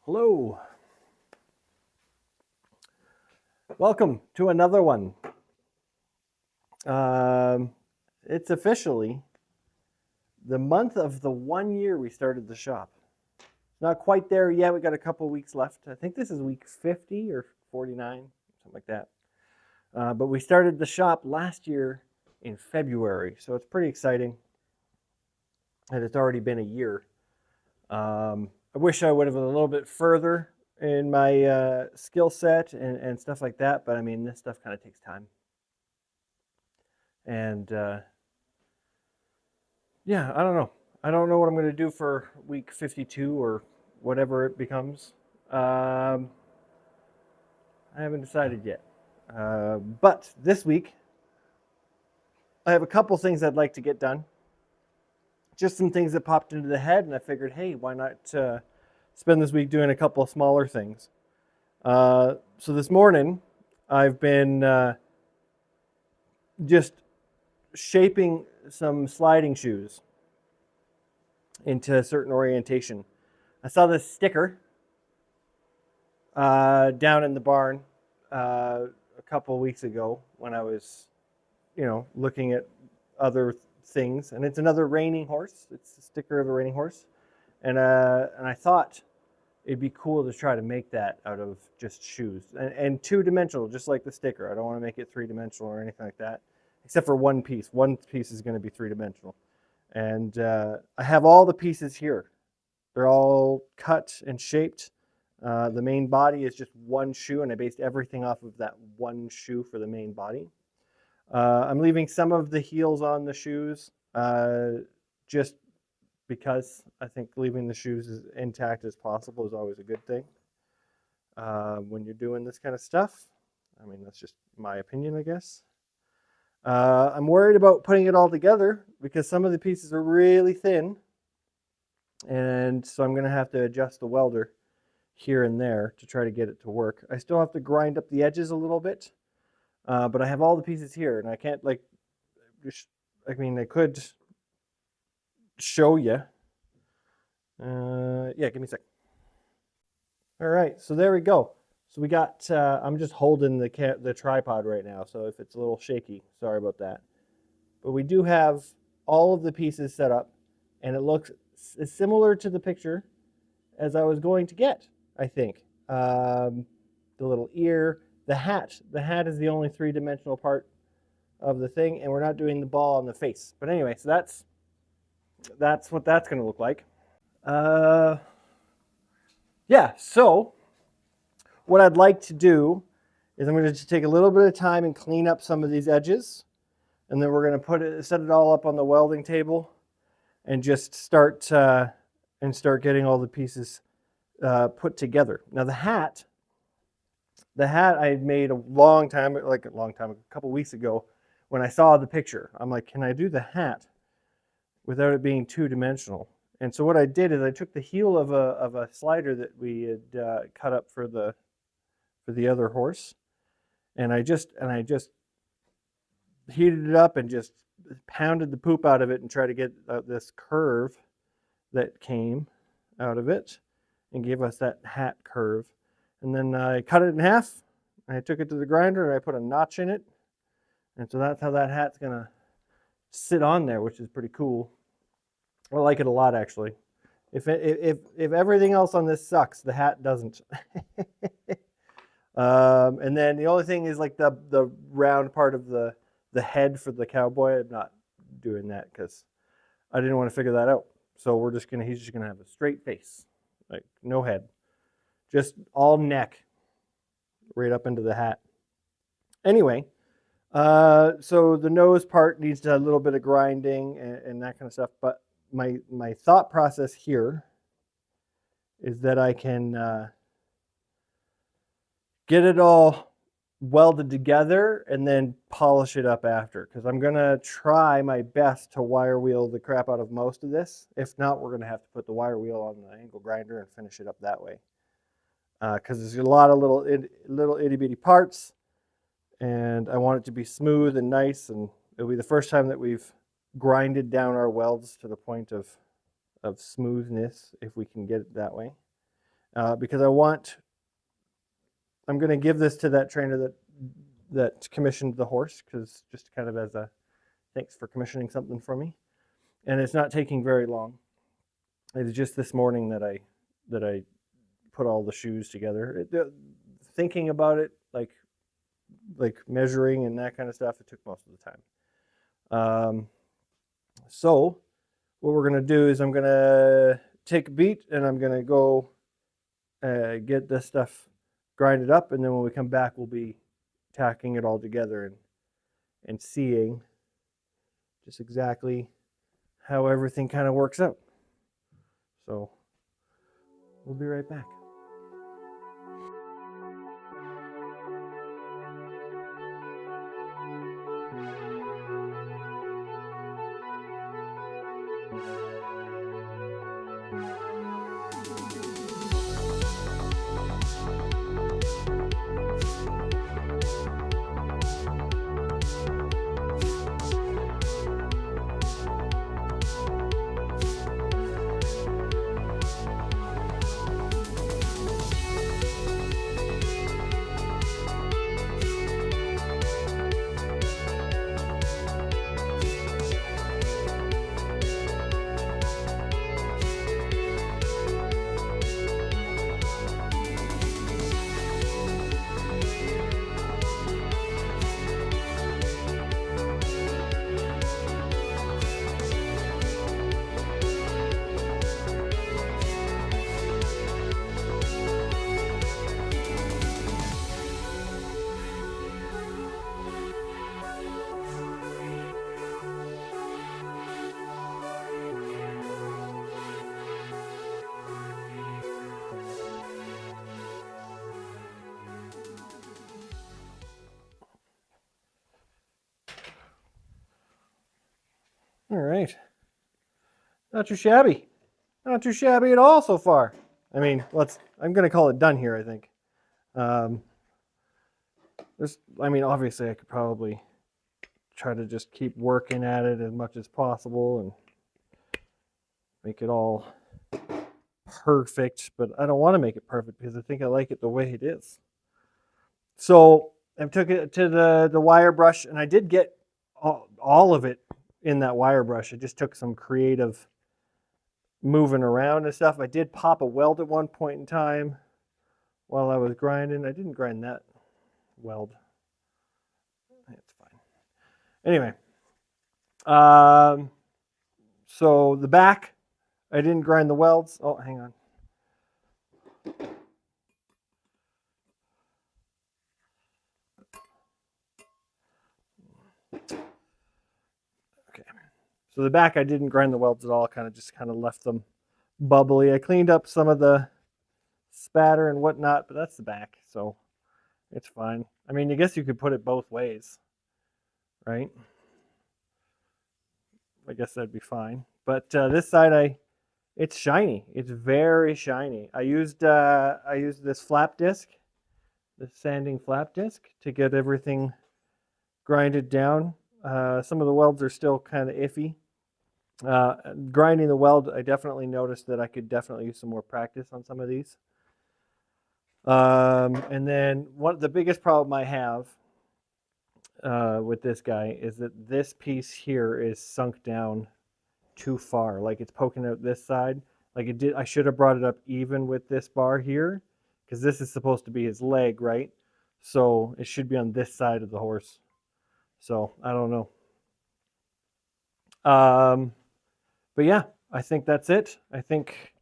Hello. Welcome to another one. It's officially the month of the 1 year we started the shop. Not quite there yet. We got a couple weeks left. I think this is week 50 or 49, something like that. But we started the shop last year in February, so it's pretty exciting. And it's already been a year. I wish I would have been a little bit further in my skill set and stuff like that, but I mean, this stuff kind of takes time. And yeah, I don't know. I don't know what I'm going to do for week 52 or whatever it becomes. I haven't decided yet. But this week, I have a couple things I'd like to get done. Just some things that popped into the head, and I figured, hey, why not spend this week doing a couple of smaller things. So this morning, I've been just shaping some sliding shoes into a certain orientation. I saw this sticker down in the barn a couple of weeks ago when I was, looking at other things, and it's another reining horse. It's a sticker of a reining horse, and I thought it'd be cool to try to make that out of just shoes and two-dimensional, just like the sticker. I don't want to make it three-dimensional or anything like that, except for one piece. One piece is going to be three-dimensional, and I have all the pieces here. They're all cut and shaped. The main body is just one shoe, and I based everything off of that one shoe for the main body. I'm leaving some of the heels on the shoes just because I think leaving the shoes as intact as possible is always a good thing when you're doing this kind of stuff. I mean, that's just my opinion, I guess. I'm worried about putting it all together because some of the pieces are really thin, and so I'm going to have to adjust the welder here and there to try to get it to work. I still have to grind up the edges a little bit. But I have all the pieces here, and I can't I could show you. Yeah, give me a sec. All right, so there we go. So we got, I'm just holding the tripod right now, so if it's a little shaky, sorry about that. But we do have all of the pieces set up, and it looks similar to the picture as I was going to get, I think. The little ear. The hat is the only three-dimensional part of the thing, and we're not doing the ball on the face. But anyway, so that's what that's going to look like. Yeah, so what I'd like to do is I'm going to just take a little bit of time and clean up some of these edges, and then we're going to set it all up on the welding table and just start getting all the pieces put together. Now the hat I had made a couple weeks ago when I saw the picture. I'm like, can I do the hat without it being two-dimensional? And so what I did is I took the heel of a slider that we had cut up for the other horse, and I just heated it up and just pounded the poop out of it and tried to get this curve that came out of it and gave us that hat curve. And then I cut it in half, I took it to the grinder, and I put a notch in it. And so that's how that hat's going to sit on there, which is pretty cool. I like it a lot, actually. If everything else on this sucks, the hat doesn't. And then the only thing is like the round part of the head for the cowboy. I'm not doing that because I didn't want to figure that out. So he's just going to have a straight face, like no head. Just all neck, right up into the hat. Anyway, so the nose part needs a little bit of grinding and that kind of stuff. But my thought process here is that I can get it all welded together and then polish it up after. Because I'm going to try my best to wire wheel the crap out of most of this. If not, we're going to have to put the wire wheel on the angle grinder and finish it up that way. Because there's a lot of little itty-bitty parts, and I want it to be smooth and nice, and it'll be the first time that we've grinded down our welds to the point of smoothness, if we can get it that way. because I'm going to give this to that trainer that commissioned the horse, because just kind of as a thanks for commissioning something for me. And it's not taking very long. It's just this morning that I put all the shoes together. Thinking about it, like measuring and that kind of stuff, it took most of the time. So what we're going to do is I'm going to take a beat and I'm going to go get this stuff grinded up, and then when we come back, we'll be tacking it all together and seeing just exactly how everything kind of works out. So we'll be right back. All right. Not too shabby. Not too shabby at all so far. I mean, I'm going to call it done here, I think. Obviously I could probably try to just keep working at it as much as possible and make it all perfect, but I don't want to make it perfect because I think I like it the way it is. So I took it to the wire brush, and I did get all of it in that wire brush. I just took some creative moving around and stuff. I did pop a weld at one point in time while I was grinding. I didn't grind that weld. It's fine. Anyway, so the back, I didn't grind the welds. Oh, hang on. Okay. So the back, I didn't grind the welds at all. Kind of left them bubbly. I cleaned up some of the spatter and whatnot, but that's the back, so it's fine. I mean, I guess you could put it both ways, right? I guess that'd be fine. But this side, it's shiny. It's very shiny. I used this flap disc, the sanding flap disc, to get everything grinded down. Some of the welds are still kind of iffy. Grinding the weld, I definitely noticed that I could definitely use some more practice on some of these. And then the biggest problem I have with this guy is that this piece here is sunk down too far. Like, it's poking out this side. Like it did. I should have brought it up even with this bar here, because this is supposed to be his leg, right? So it should be on this side of the horse. So I don't know. But yeah, I think that's it. I think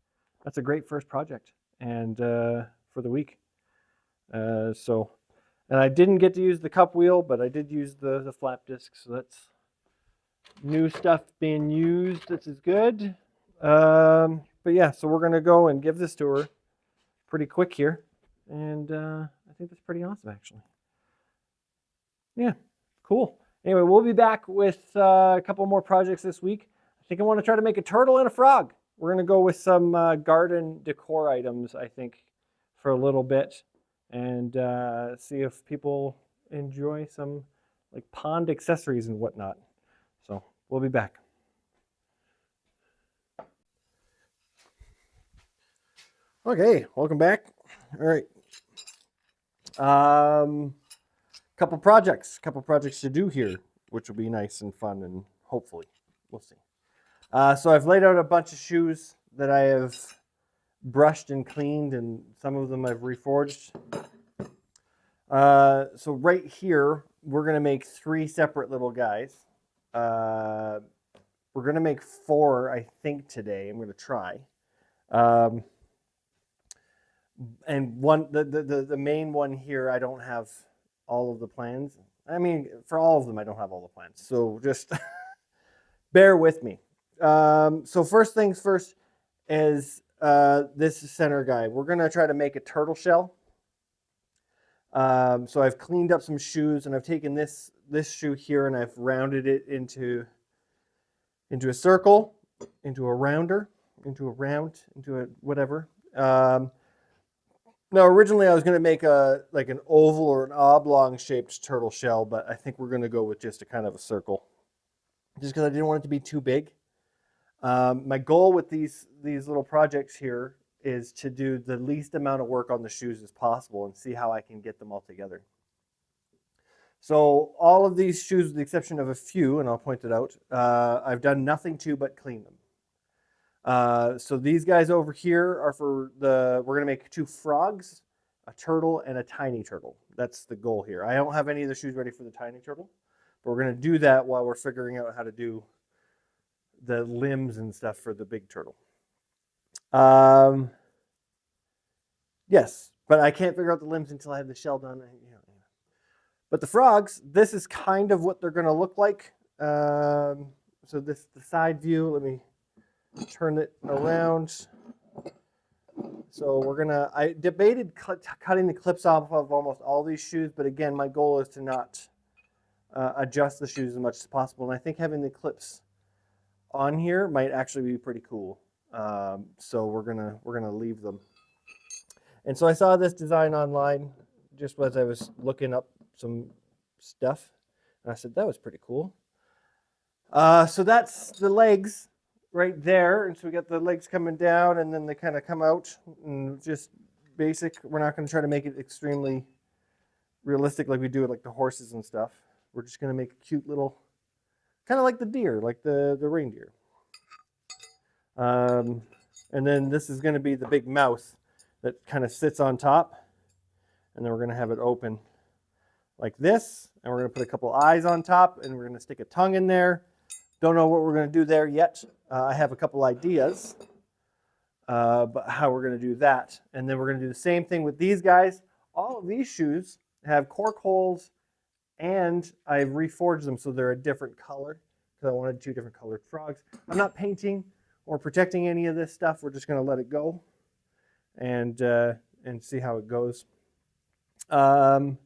that's a great first project and for the week. And I didn't get to use the cup wheel, but I did use the flap disc. So that's new stuff being used. This is good. But yeah, so we're gonna go and give this to her pretty quick here, and I think that's pretty awesome, actually. Yeah, cool. Anyway, we'll be back with a couple more projects this week. I think I want to try to make a turtle and a frog. We're going to go with some garden decor items, I think, for a little bit, and see if people enjoy some like pond accessories and whatnot. So we'll be back. Okay, welcome back. All right. Couple projects to do here, which will be nice and fun, and hopefully, we'll see. So I've laid out a bunch of shoes that I have brushed and cleaned, and some of them I've reforged. So right here, we're gonna make 3 separate little guys. We're gonna make 4, I think, today. I'm gonna try. And the main one here, I don't have all of the plans. I mean, for all of them, I don't have all the plans. So just bear with me. So first things first is this center guy. We're gonna try to make a turtle shell. So I've cleaned up some shoes, and I've taken this shoe here, and I've rounded it into a circle, into a rounder, into a round, into a whatever. Now, originally I was going to make like an oval or an oblong shaped turtle shell, but I think we're going to go with just a kind of a circle, just because I didn't want it to be too big. My goal with these little projects here is to do the least amount of work on the shoes as possible and see how I can get them all together. So all of these shoes, with the exception of a few, and I'll point it out, I've done nothing to but clean them. So these guys over here are for we're going to make 2 frogs, a turtle, and a tiny turtle. That's the goal here. I don't have any of the shoes ready for the tiny turtle, but we're going to do that while we're figuring out how to do the limbs and stuff for the big turtle. Yes, but I can't figure out the limbs until I have the shell done. But the frogs, this is kind of what they're going to look like. So the side view, let me turn it around. So I debated cutting the clips off of almost all these shoes, but again, my goal is to not adjust the shoes as much as possible. And I think having the clips on here might actually be pretty cool. So we're gonna leave them. And so I saw this design online just as I was looking up some stuff, and I said that was pretty cool. So that's the legs right there, and so we got the legs coming down, and then they kind of come out, and just basic. We're not going to try to make it extremely realistic like we do it like the horses and stuff. We're just going to make a cute little, kind of like the deer, like the reindeer. And then this is going to be the big mouth that kind of sits on top, and then we're going to have it open like this, and we're going to put a couple eyes on top, and we're going to stick a tongue in there. Don't know what we're going to do there yet. I have a couple ideas, but how we're going to do that. And then we're going to do the same thing with these guys. All of these shoes have cork holes, and I've reforged them so they're a different color because I wanted 2 different colored frogs. I'm not painting or protecting any of this stuff. We're just going to let it go and see how it goes. And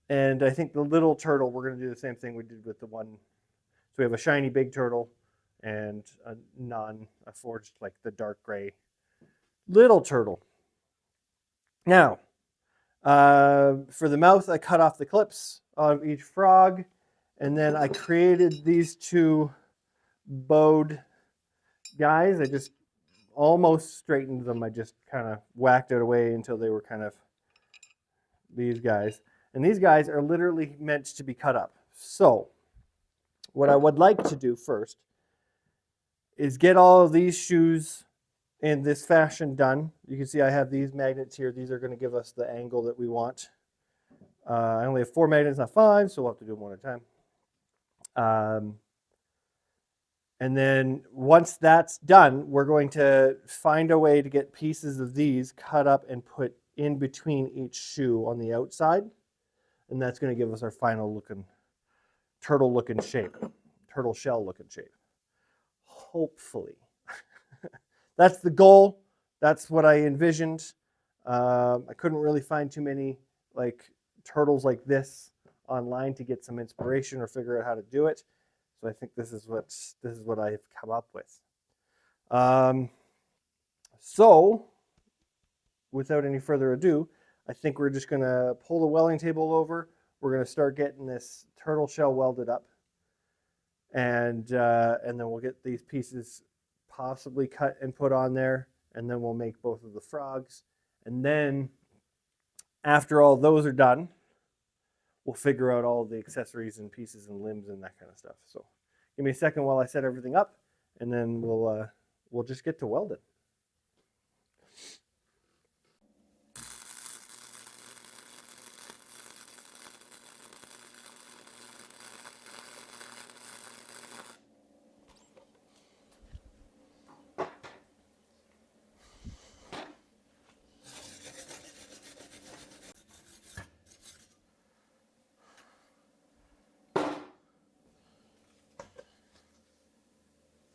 I think the little turtle, we're going to do the same thing we did with the one. So we have a shiny big turtle and a forged, like the dark gray little turtle. Now, for the mouth, I cut off the clips of each frog, and then I created these 2 bowed guys. I just almost straightened them. I just kind of whacked it away until they were kind of these guys. And these guys are literally meant to be cut up. So what I would like to do first is get all of these shoes in this fashion done. You can see I have these magnets here. These are going to give us the angle that we want. I only have 4 magnets, not 5, so we'll have to do them one at a time. And then once that's done, we're going to find a way to get pieces of these cut up and put in between each shoe on the outside. And that's going to give us our final looking turtle looking shape, turtle shell looking shape. Hopefully. That's the goal. That's what I envisioned. I couldn't really find too many like turtles like this online to get some inspiration or figure out how to do it. So I think this is what I've come up with. So without any further ado, I think we're just going to pull the welding table over. We're going to start getting this turtle shell welded up, and then we'll get these pieces possibly cut and put on there, and then we'll make both of the frogs. And then after all those are done, we'll figure out all the accessories and pieces and limbs and that kind of stuff. So give me a second while I set everything up, and then we'll just get to welding.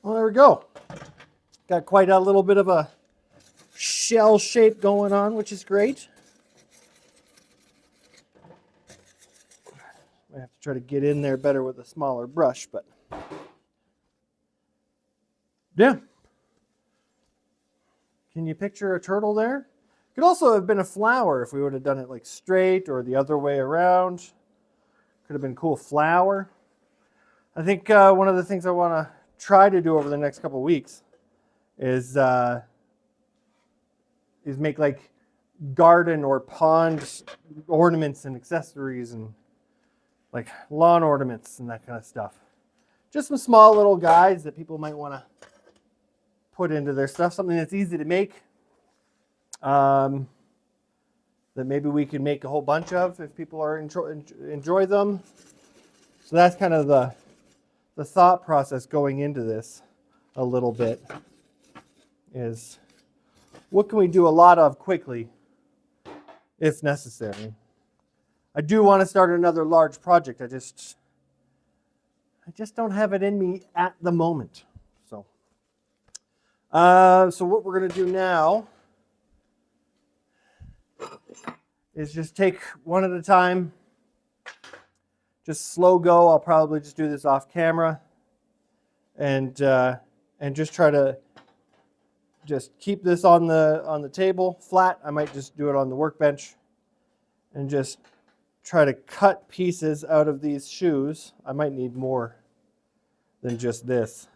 Well, there we go. Got quite a little bit of a shell shape going on, which is great. I have to try to get in there better with a smaller brush, but yeah. Can you picture a turtle there? Could also have been a flower if we would have done it like straight or the other way around. Could have been a cool flower. I think one of the things I want to try to do over the next couple of weeks is make like garden or pond ornaments and accessories and like lawn ornaments and that kind of stuff. Just some small little guides that people might want to put into their stuff. Something that's easy to make. That maybe we can make a whole bunch of if people are enjoy them. So that's kind of the thought process going into this a little bit is what can we do a lot of quickly if necessary. I do want to start another large project. I just don't have it in me at the moment. So what we're going to do now is just take one at a time. Just slow go. I'll probably just do this off camera, and just try to just keep this on the table flat. I might just do it on the workbench, and just try to cut pieces out of these shoes. I might need more than just this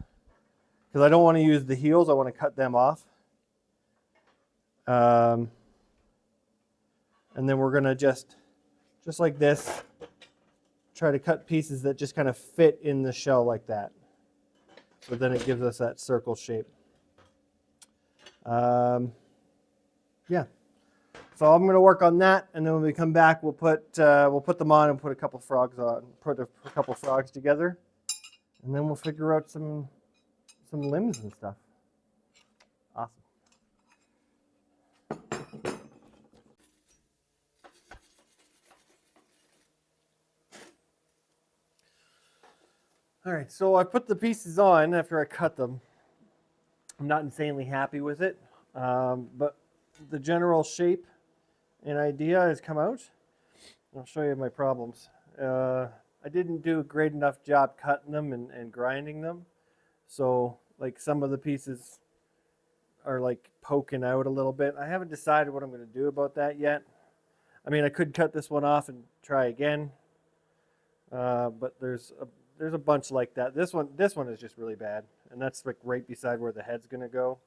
because I don't want to use the heels. I want to cut them off. And then we're gonna just like this. Try to cut pieces that just kind of fit in the shell like that. So then it gives us that circle shape. Yeah. So I'm going to work on that, and then when we come back, we'll put them on and put a couple frogs on, put a couple frogs together, and then we'll figure out some limbs and stuff. Awesome. All right, so I put the pieces on after I cut them. I'm not insanely happy with it, but the general shape and idea has come out. I'll show you my problems. I didn't do a great enough job cutting them and grinding them. So like some of the pieces are like poking out a little bit. I haven't decided what I'm going to do about that yet. I mean, I could cut this one off and try again, but there's a bunch like that. This one is just really bad, and that's like right beside where the head's going to go.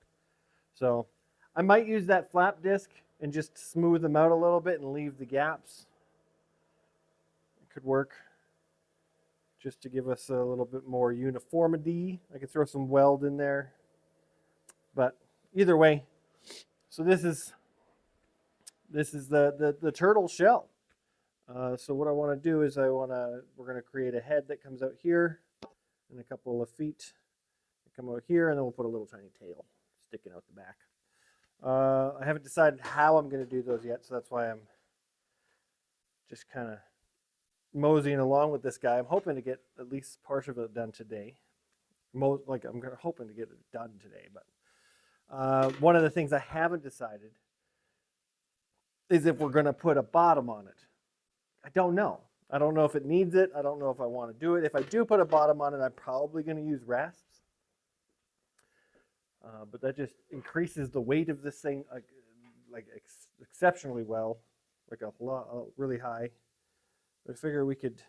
So I might use that flap disc and just smooth them out a little bit and leave the gaps. It could work just to give us a little bit more uniformity. I could throw some weld in there, but either way. So this is the turtle shell. So what I want to do is we're going to create a head that comes out here and a couple of feet that come out here, and then we'll put a little tiny tail sticking out the back. I haven't decided how I'm going to do those yet, so that's why I'm just kind of moseying along with this guy. I'm hoping to get at least part of it done today. I'm hoping to get it done today, but one of the things I haven't decided is if we're going to put a bottom on it. I don't know. I don't know if it needs it. I don't know if I want to do it. If I do put a bottom on it, I'm probably going to use rasps. But that just increases the weight of this thing exceptionally well, really high. I figure we could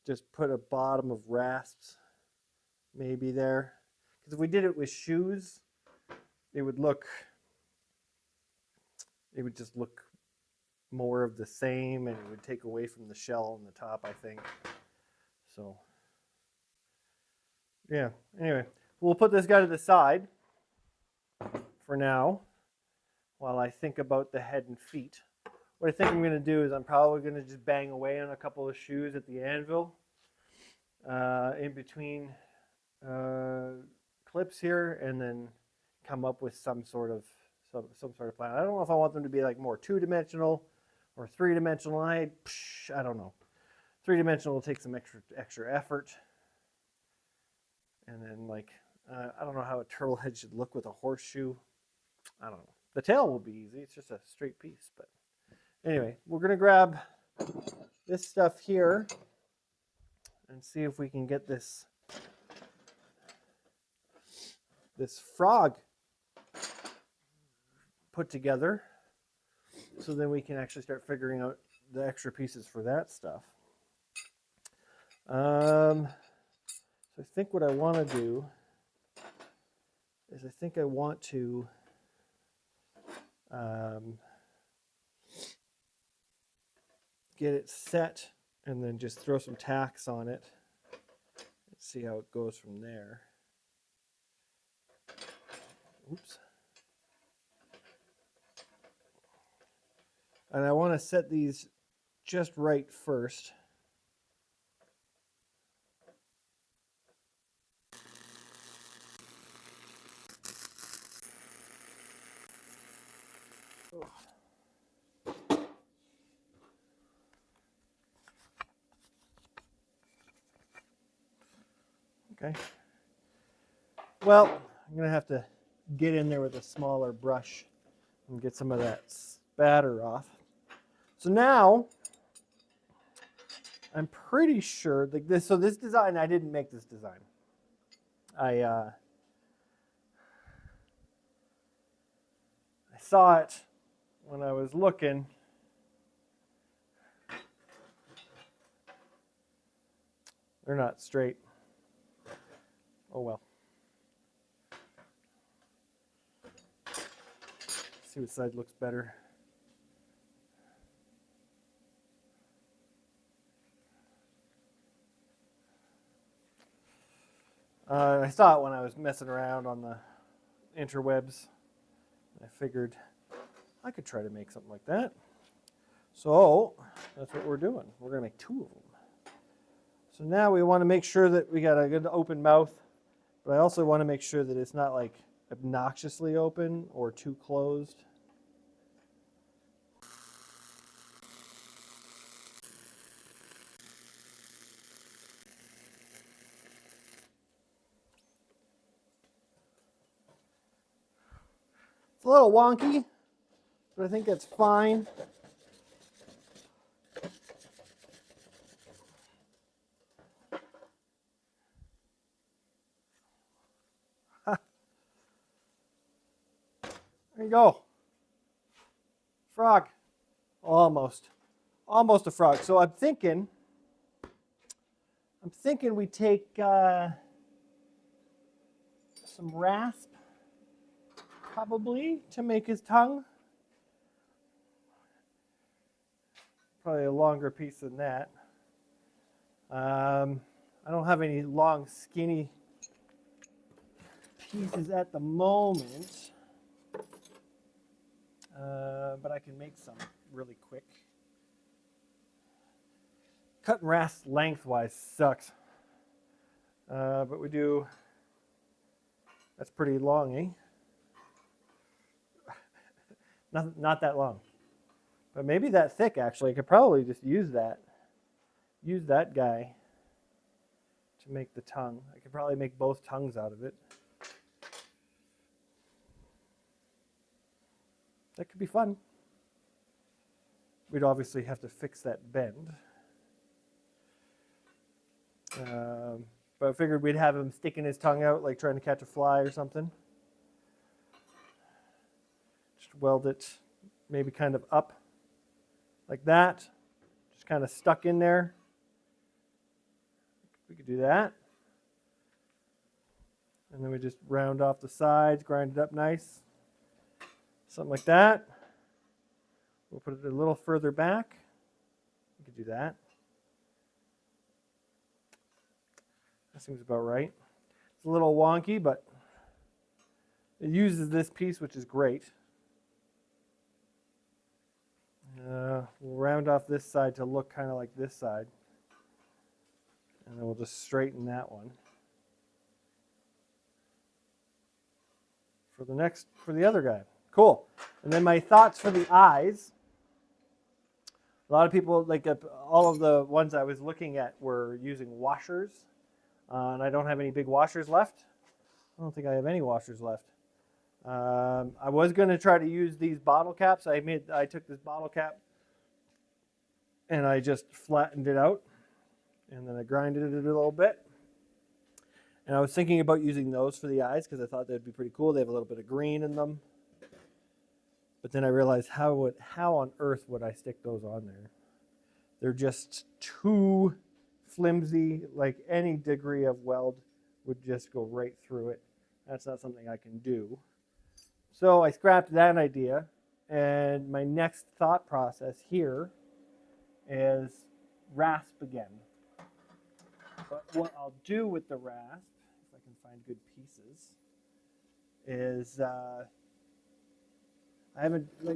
just put a bottom of rasps maybe there. Because if we did it with shoes, it would just look more of the same, and it would take away from the shell on the top, I think. So yeah, anyway, we'll put this guy to the side for now while I think about the head and feet. What I think I'm going to do is I'm probably going to just bang away on a couple of shoes at the anvil in between clips here, and then come up with some sort of plan. I don't know if I want them to be like more two-dimensional or three-dimensional. I don't know. Three-dimensional will take some extra effort. And then like I don't know how a turtle head should look with a horseshoe. I don't know. The tail will be easy. It's just a straight piece. But anyway, we're going to grab this stuff here and see if we can get this frog put together, so then we can actually start figuring out the extra pieces for that stuff. So I think what I want to do is I think I want to get it set and then just throw some tacks on it and see how it goes from there. Oops. And I want to set these just right first. Okay. Well, I'm going to have to get in there with a smaller brush and get some of that spatter off. So now, I'm pretty sure that this design, I didn't make this design. I saw it when I was looking. They're not straight. Oh well. See what side looks better. I saw it when I was messing around on the interwebs. I figured I could try to make something like that. So that's what we're doing. We're going to make two of them. So now we want to make sure that we got a good open mouth, but I also want to make sure that it's not like obnoxiously open or too closed. It's a little wonky, but I think that's fine. There you go. Frog. Almost a frog. So I'm thinking we take some rasp probably to make his tongue. Probably a longer piece than that. I don't have any long skinny pieces at the moment. But I can make some really quick. Cutting rasp lengthwise sucks. But we do, that's pretty long, eh? Not that long. But maybe that thick, actually. I could probably just use that guy to make the tongue. I could probably make both tongues out of it. That could be fun. We'd obviously have to fix that bend. But I figured we'd have him sticking his tongue out like trying to catch a fly or something. Just weld it maybe kind of up like that. Just kind of stuck in there. We could do that. And then we just round off the sides, grind it up nice. Something like that. We'll put it a little further back. We could do that. That seems about right. It's a little wonky, but it uses this piece, which is great. We'll round off this side to look kind of like this side. And then we'll just straighten that one. For the other guy. Cool. And then my thoughts for the eyes. A lot of people, like all of the ones I was looking at were using washers. And I don't have any big washers left. I don't think I have any washers left. I was going to try to use these bottle caps. I took this bottle cap and I just flattened it out. And then I grinded it a little bit. And I was thinking about using those for the eyes because I thought they'd be pretty cool. They have a little bit of green in them. But then I realized how on earth would I stick those on there? They're just too flimsy. Like any degree of weld would just go right through it. That's not something I can do. So I scrapped that idea. And my next thought process here is rasp again. But what I'll do with the rasp, if I can find good pieces, is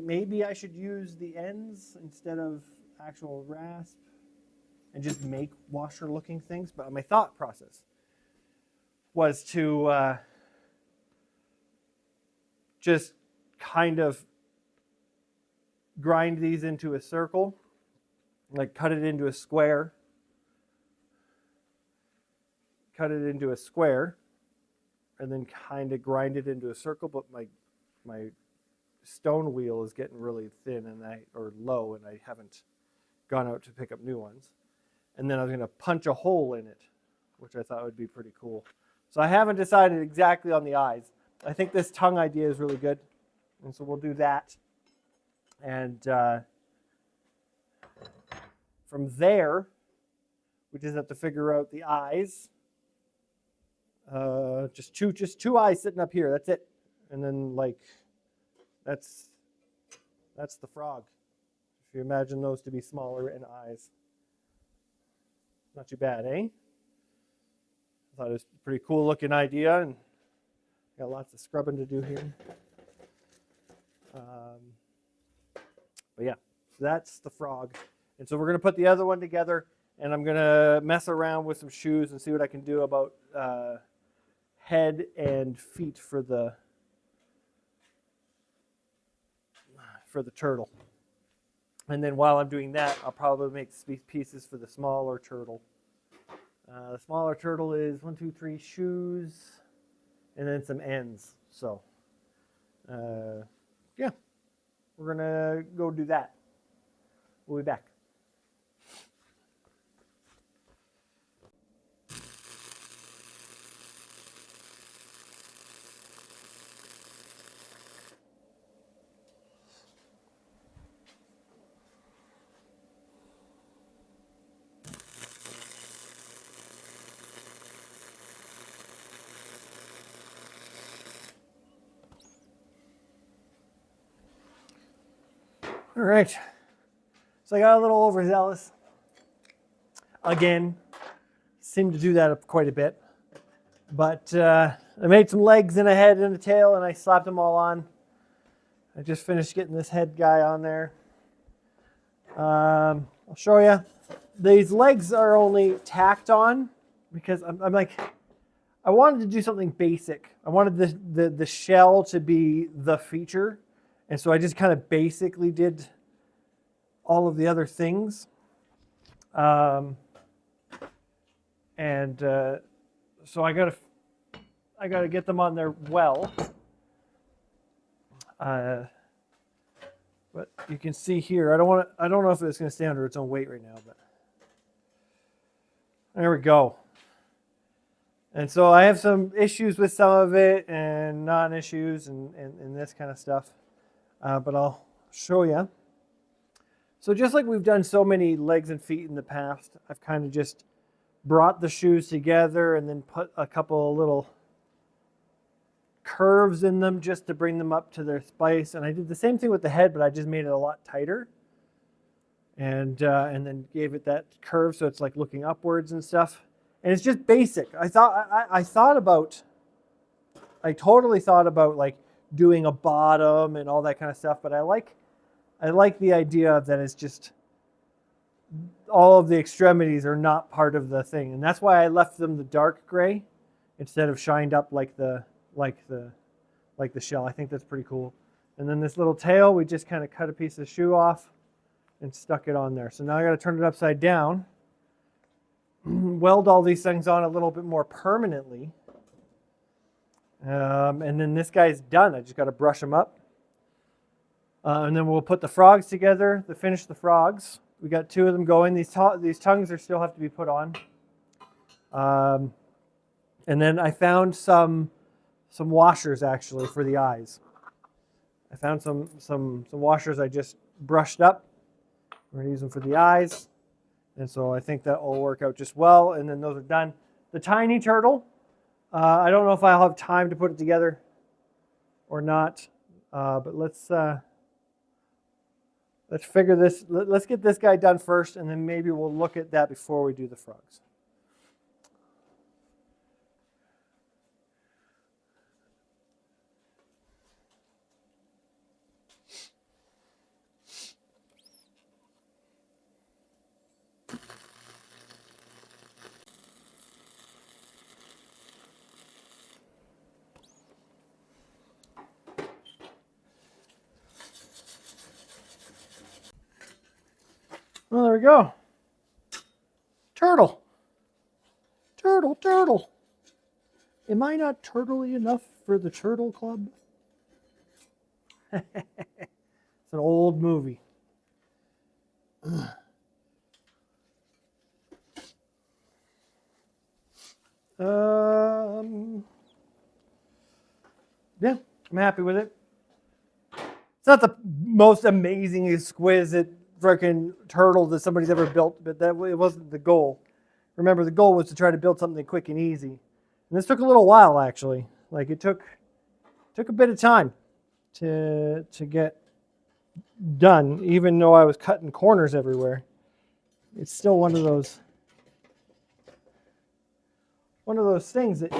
maybe I should use the ends instead of actual rasp and just make washer looking things. But my thought process was to just kind of grind these into a circle, like cut it into a square. Cut it into a square, and then kind of grind it into a circle. But my stone wheel is getting really thin or low, and I haven't gone out to pick up new ones. And then I was going to punch a hole in it, which I thought would be pretty cool. So I haven't decided exactly on the eyes. I think this tongue idea is really good, and so we'll do that. And from there, we just have to figure out the eyes. Just two eyes sitting up here. That's it. And then that's the frog. If you imagine those to be smaller in eyes. Not too bad, eh? I thought it was a pretty cool looking idea, and got lots of scrubbing to do here. But yeah, so that's the frog. And so we're going to put the other one together, and I'm going to mess around with some shoes and see what I can do about head and feet for the turtle. And then while I'm doing that, I'll probably make pieces for the smaller turtle. The smaller turtle is 1, 2, 3 shoes, and then some ends. So, yeah, we're gonna go do that. We'll be back. All right, so I got a little overzealous. Again, seemed to do that quite a bit. But I made some legs and a head and a tail, and I slapped them all on. I just finished getting this head guy on there. I'll show you. These legs are only tacked on because I'm like, I wanted to do something basic. I wanted the shell to be the feature. And so I just kind of basically did all of the other things. So I gotta get them on there well. But you can see here, I don't know if it's going to stay under its own weight right now, but there we go. And so I have some issues with some of it and non-issues and this kind of stuff. But I'll show you. So just like we've done so many legs and feet in the past, I've kind of just brought the shoes together and then put a couple of little curves in them just to bring them up to their spice. And I did the same thing with the head, but I just made it a lot tighter. And then gave it that curve so it's like looking upwards and stuff. And it's just basic. I totally thought about like doing a bottom and all that kind of stuff, but I like the idea that it's just all of the extremities are not part of the thing. And that's why I left them the dark gray instead of shined up like the shell. I think that's pretty cool. And then this little tail, we just kind of cut a piece of shoe off and stuck it on there. So now I got to turn it upside down, weld all these things on a little bit more permanently. And then this guy's done. I just got to brush them up. And then we'll put the frogs together to finish the frogs. We got 2 of them going. These tongues still have to be put on. And then I found some washers actually for the eyes. I found some washers I just brushed up. We're going to use them for the eyes. And so I think that will work out just well. And then those are done. The tiny turtle, I don't know if I'll have time to put it together or not. But let's figure this. Let's get this guy done first, and then maybe we'll look at that before we do the frogs. Well, there we go. Turtle. Turtle, turtle. Am I not turtly enough for the Turtle Club? It's an old movie. Yeah, I'm happy with it. It's not the most amazing, exquisite freaking turtle that somebody's ever built, but it wasn't the goal. Remember, the goal was to try to build something quick and easy. And this took a little while, actually. Like it took a bit of time to get done, even though I was cutting corners everywhere. It's still one of those things that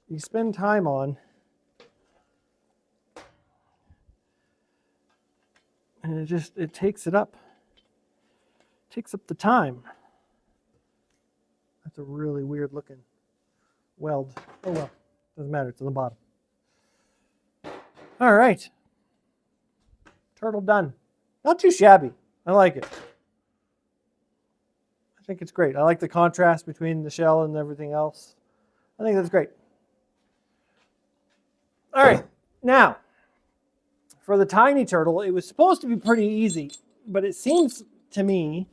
you spend time on. And it takes it up. Takes up the time. That's a really weird looking weld. Oh well, doesn't matter, it's on the bottom. All right. Turtle done. Not too shabby. I like it. I think it's great. I like the contrast between the shell and everything else. I think that's great. All right, now, for the tiny turtle, it was supposed to be pretty easy, but it seems to me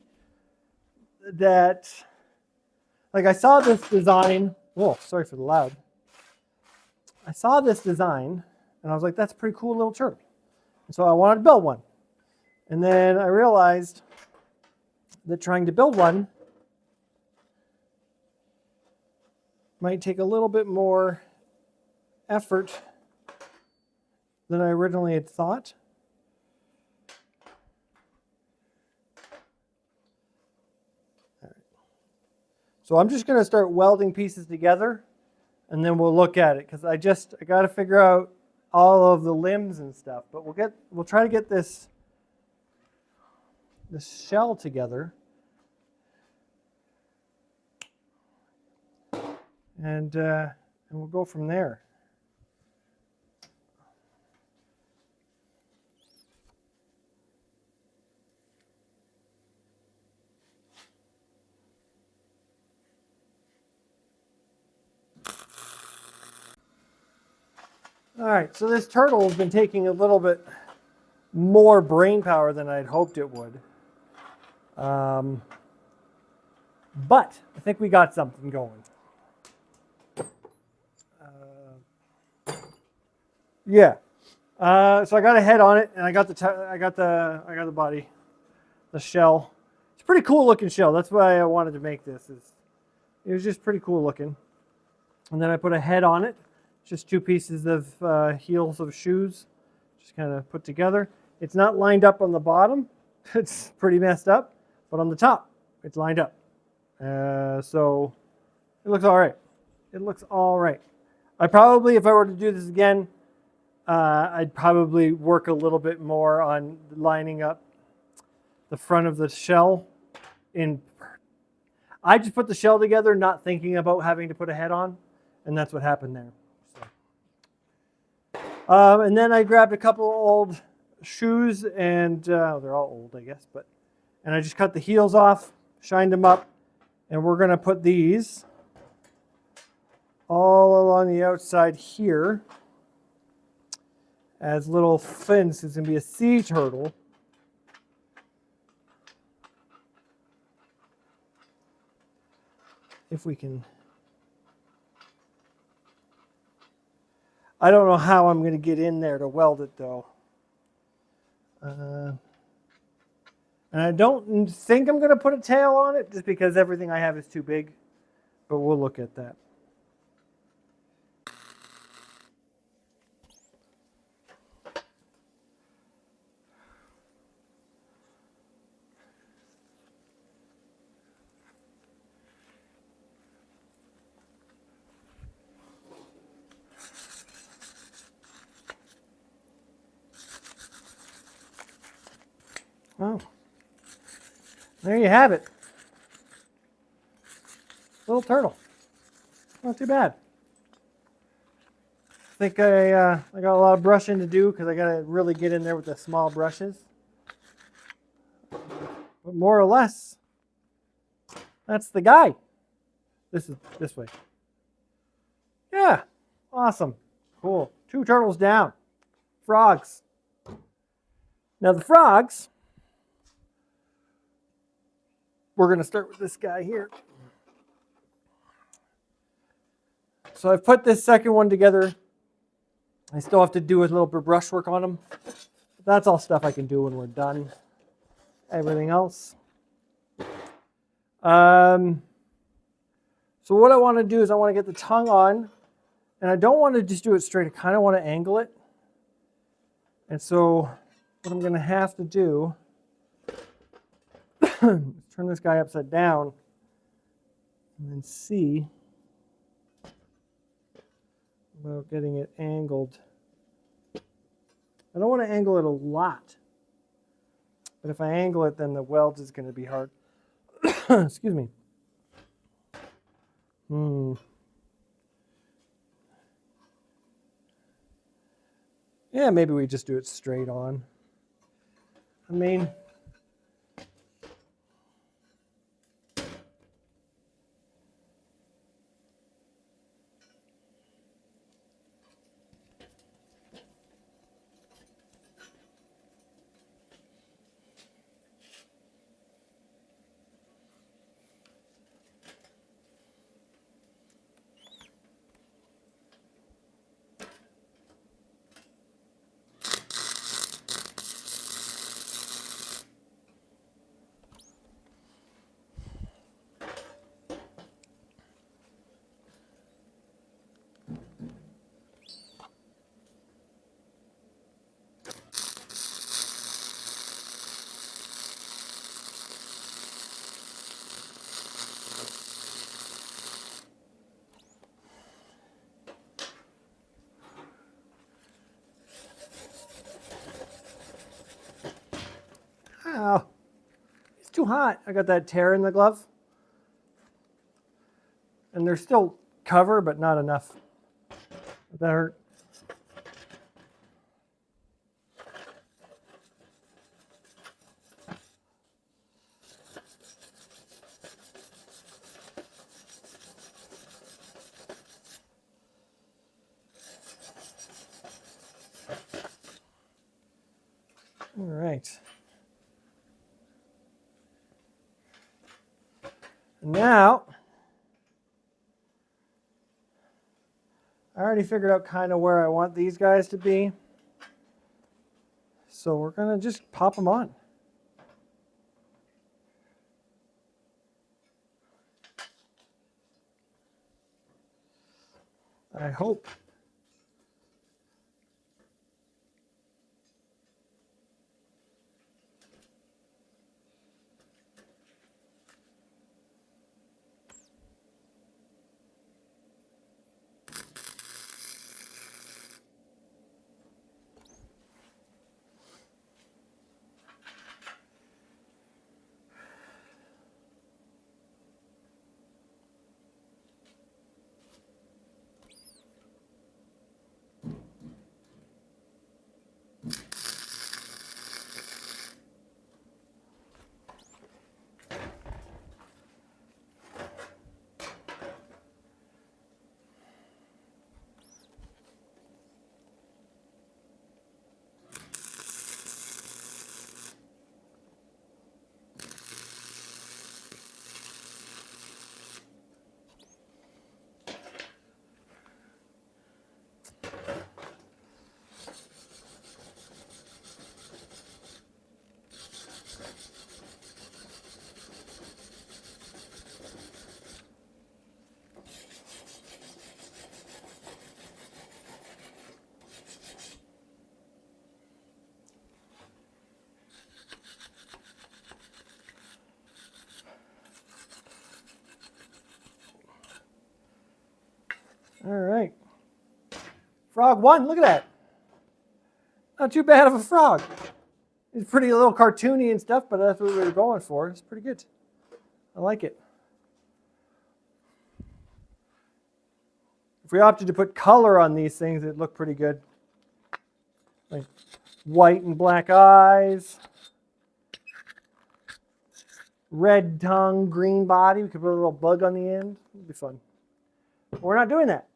that, like I saw this design, oh, sorry for the loud. I saw this design, and I was like, that's a pretty cool little turtle. And so I wanted to build one. And then I realized that trying to build one might take a little bit more effort than I originally had thought. All right. So I'm just going to start welding pieces together, and then we'll look at it, because I got to figure out all of the limbs and stuff. But we'll try to get this shell together, and we'll go from there. All right, so this turtle has been taking a little bit more brain power than I'd hoped it would. But I think we got something going. Yeah. So I got a head on it, and I got the body, the shell. It's a pretty cool looking shell. That's why I wanted to make this. It was just pretty cool looking. And then I put a head on it, just two pieces of heels of shoes, just kind of put together. It's not lined up on the bottom. It's pretty messed up, but on the top, it's lined up. So it looks all right. It looks all right. I probably, if I were to do this again, I'd probably work a little bit more on lining up the front of the shell. I just put the shell together, not thinking about having to put a head on, and that's what happened there. So. And then I grabbed a couple old shoes, and they're all old, I guess, and I just cut the heels off, shined them up, and we're going to put these all along the outside here as little fins. It's going to be a sea turtle. If we can. I don't know how I'm going to get in there to weld it though. And I don't think I'm going to put a tail on it just because everything I have is too big. But we'll look at that. Oh, there you have it. Little turtle. Not too bad. I think I got a lot of brushing to do because I got to really get in there with the small brushes. But more or less, that's the guy. This is this way. Yeah, awesome. Cool. 2 turtles down. Frogs. Now the frogs, we're going to start with this guy here. So I've put this second one together. I still have to do a little bit of brushwork on them. That's all stuff I can do when we're done. Everything else. So what I want to do is I want to get the tongue on. And I don't want to just do it straight. I kind of want to angle it. And so what I'm going to have to do is turn this guy upside down and then see about getting it angled. I don't want to angle it a lot, but if I angle it, then the weld is going to be hard. Excuse me. Yeah, maybe we just do it straight on. I mean, ow, it's too hot. I got that tear in the glove. And there's still cover, but not enough. That hurt. All right. Now, I already figured out kind of where I want these guys to be. So we're going to just pop them on. I hope Frog won. Look at that. Not too bad of a frog. It's pretty a little cartoony and stuff, but that's what we were going for. It's pretty good. I like it. If we opted to put color on these things, it'd look pretty good. Like white and black eyes, red tongue, green body. We could put a little bug on the end. It'd be fun. But we're not doing that.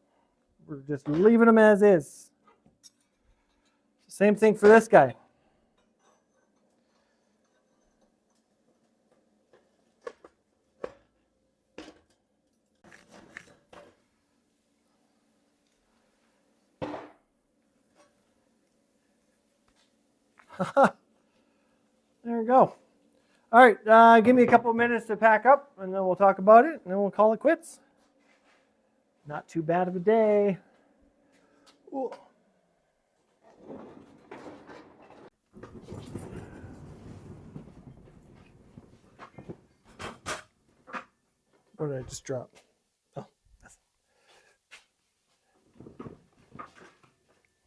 We're just leaving them as is. Same thing for this guy. There we go. All right, give me a couple of minutes to pack up, and then we'll talk about it, and then we'll call it quits. Not too bad of a day. Ooh. What did I just drop? Oh.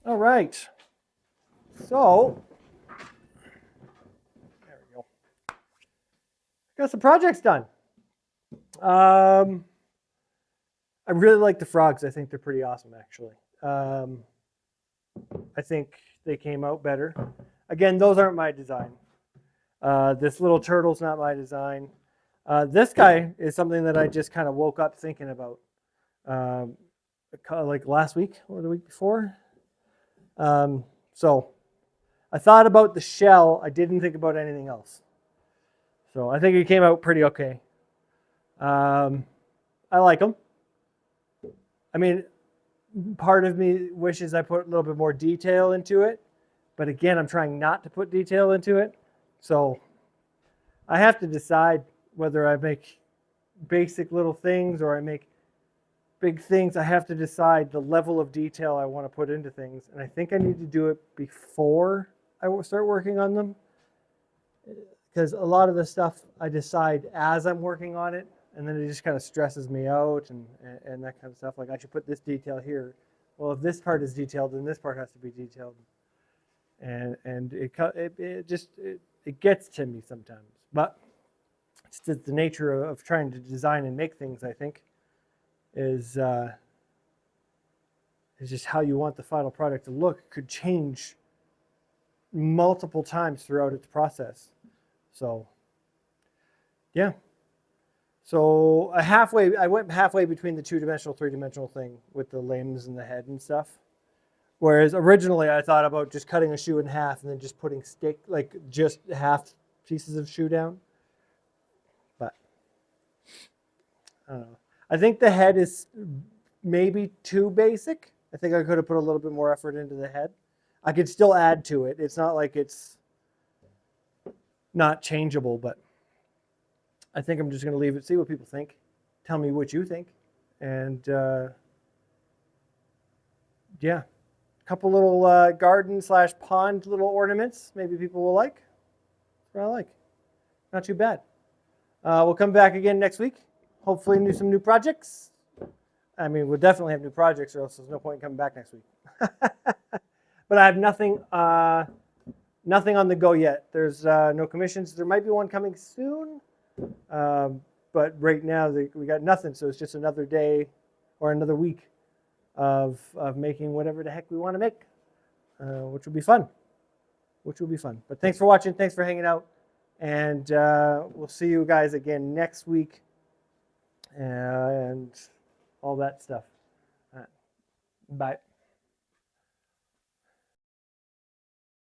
All right. So, there we go. Got some projects done. I really like the frogs. I think they're pretty awesome, actually. I think they came out better. Again, those aren't my design. This little turtle's not my design. This guy is something that I just kind of woke up thinking about. Like last week or the week before. So I thought about the shell. I didn't think about anything else. So I think it came out pretty okay. I like them. I mean, part of me wishes I put a little bit more detail into it. But again, I'm trying not to put detail into it. So I have to decide whether I make basic little things or I make big things. I have to decide the level of detail I want to put into things. And I think I need to do it before I start working on them. Because a lot of the stuff I decide as I'm working on it, and then it just kind of stresses me out and that kind of stuff. Like I should put this detail here. Well, if this part is detailed, then this part has to be detailed. And it gets to me sometimes. But it's just the nature of trying to design and make things, I think, is just how you want the final product to look. It could change multiple times throughout its process. So, yeah. So I went halfway between the two-dimensional, three-dimensional thing with the limbs and the head and stuff. Whereas originally I thought about just cutting a shoe in half and then just putting just half pieces of shoe down. But I don't know. I think the head is maybe too basic. I think I could have put a little bit more effort into the head. I could still add to it. It's not like it's not changeable, but I think I'm just going to leave it, see what people think. Tell me what you think. And yeah, a couple little garden/pond little ornaments maybe people will like. That's what I like. Not too bad. We'll come back again next week. Hopefully some new projects. I mean, we'll definitely have new projects or else there's no point in coming back next week. But I have nothing on the go yet. There's no commissions. There might be one coming soon. But right now we got nothing. So it's just another day or another week of making whatever the heck we want to make, which will be fun. But thanks for watching. Thanks for hanging out. And we'll see you guys again next week. And all that stuff. All right. Bye.